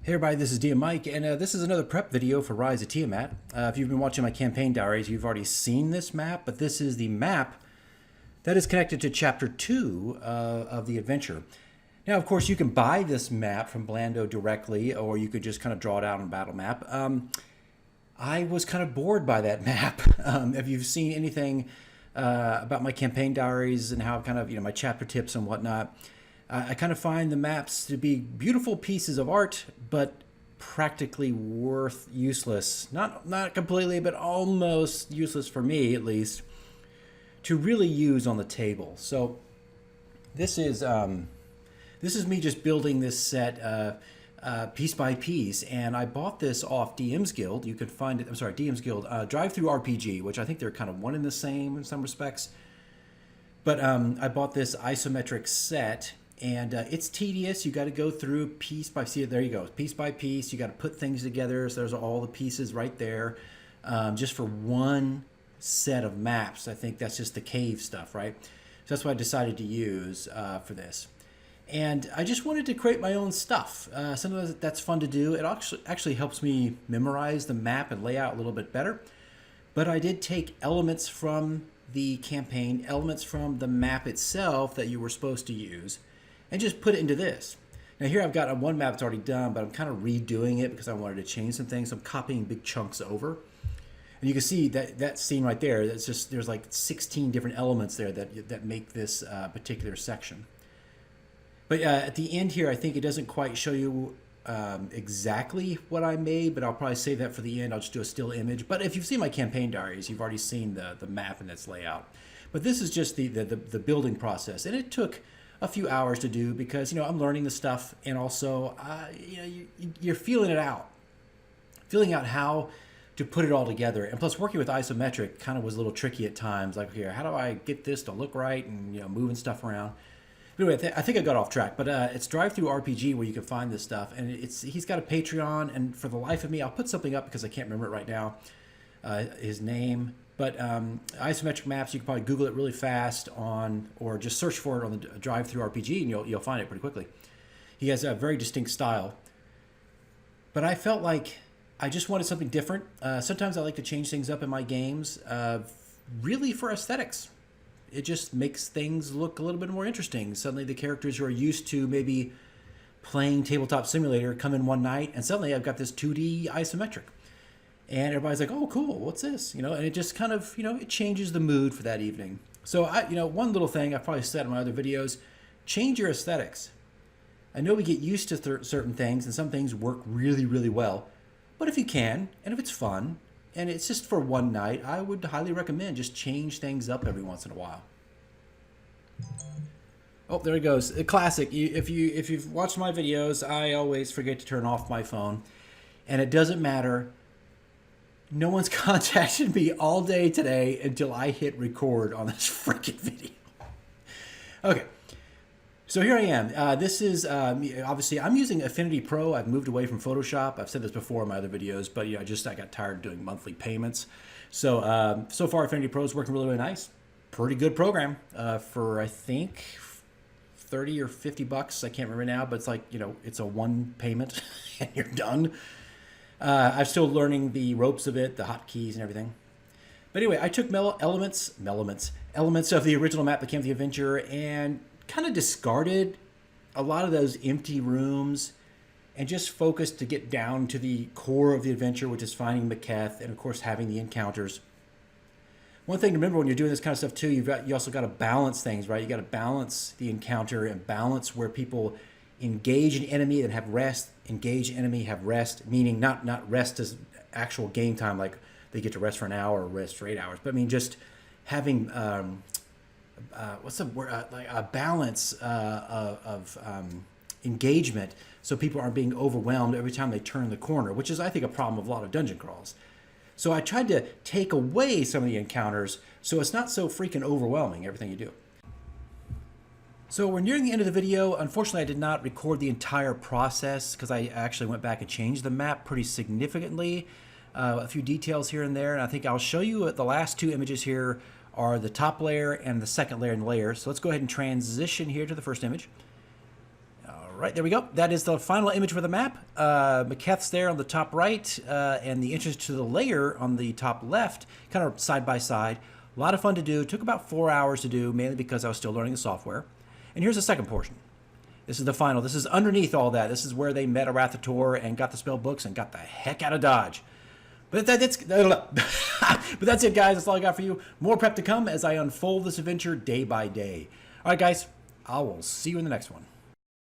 Hey everybody, this is D and Mike, and this is another prep video for Rise of Tiamat. If you've been watching my campaign diaries, you've already seen this map, but this is the map that is connected to Chapter 2 of the adventure. Now, of course, you can buy this map from Blando directly, or you could just kind of draw it out on a battle map. I was kind of bored by that map. If you've seen anything about my campaign diaries and how kind of, my chapter tips and whatnot, I kind of find the maps to be beautiful pieces of art, but practically useless. Not completely, but almost useless for me, at least, to really use on the table. So this is me just building this set piece by piece, and I bought this off DM's Guild. You can find it. I'm sorry, DM's Guild, DrivethruRPG, which I think they're kind of one and the same in some respects. But I bought this isometric set. And it's tedious. You got to go through piece by piece. There you go, piece by piece. You got to put things together. So there's all the pieces right there, just for one set of maps. I think that's just the cave stuff, right? So that's what I decided to use for this. And I just wanted to create my own stuff. Sometimes that's fun to do. It actually helps me memorize the map and layout a little bit better. But I did take elements from the campaign, elements from the map itself that you were supposed to use, and just put it into this. Now here I've got one map that's already done, but I'm kind of redoing it because I wanted to change some things. I'm copying big chunks over. And you can see that scene right there, that's just, there's like 16 different elements there that make this particular section. But at the end here, I think it doesn't quite show you exactly what I made, but I'll probably save that for the end. I'll just do a still image. But if you've seen my campaign diaries, you've already seen the map and its layout. But this is just the building process. And it took a few hours to do because, I'm learning the stuff, and also, you're feeling it out. Feeling out how to put it all together. And plus, working with isometric kind of was a little tricky at times. Like, here, how do I get this to look right, and, moving stuff around. But anyway, I think I got off track. But it's DrivethruRPG where you can find this stuff. And he's got a Patreon, and for the life of me, I'll put something up because I can't remember it right now, his name. But isometric maps, you can probably Google it really fast or just search for it on the DrivethruRPG, and you'll find it pretty quickly. He has a very distinct style. But I felt like I just wanted something different. Sometimes I like to change things up in my games, really for aesthetics. It just makes things look a little bit more interesting. Suddenly the characters who are used to maybe playing Tabletop Simulator come in one night, and suddenly I've got this 2D isometric. And everybody's like, oh, cool, what's this? And it just kind of, it changes the mood for that evening. So, one little thing I've probably said in my other videos, change your aesthetics. I know we get used to certain things, and some things work really, really well. But if you can, and if it's fun, and it's just for one night, I would highly recommend just change things up every once in a while. Oh, there it goes. A classic. If you've watched my videos, I always forget to turn off my phone. And it doesn't matter. No one's contacted me all day today until I hit record on this freaking video. Okay, so here I am. This is, obviously, I'm using Affinity Pro. I've moved away from Photoshop. I've said this before in my other videos, but I got tired of doing monthly payments. So, so far, Affinity Pro is working really, really nice. Pretty good program for, I think, 30 or 50 bucks. I can't remember now, but it's like, it's a one payment and you're done. I'm still learning the ropes of it, the hotkeys and everything. But anyway, I took elements of the original map that came with the adventure and kind of discarded a lot of those empty rooms and just focused to get down to the core of the adventure, which is finding Maketh and, of course, having the encounters. One thing to remember when you're doing this kind of stuff, too, you also got to balance things, right? You got to balance the encounter and balance where people engage an enemy and have rest, engage an enemy, have rest, meaning not rest as actual game time, like they get to rest for an hour or rest for 8 hours, but I mean just having what's the word, like a balance of engagement, so people aren't being overwhelmed every time they turn the corner, which is, I think, a problem of a lot of dungeon crawls. So I tried to take away some of the encounters so it's not so freaking overwhelming, everything you do. So we're nearing the end of the video. Unfortunately, I did not record the entire process because I actually went back and changed the map pretty significantly. A few details here and there, and I think I'll show you the last two images here are the top layer and the second layer in the layer. So let's go ahead and transition here to the first image. All right, there we go. That is the final image for the map. Maketh's there on the top right, and the entrance to the layer on the top left, kind of side by side. A lot of fun to do. Took about 4 hours to do, mainly because I was still learning the software. And here's the second portion. This is the final. This is underneath all that. This is where they met Arathator and got the spell books and got the heck out of Dodge. But that's it, guys. That's all I got for you. More prep to come as I unfold this adventure day by day. All right, guys. I will see you in the next one.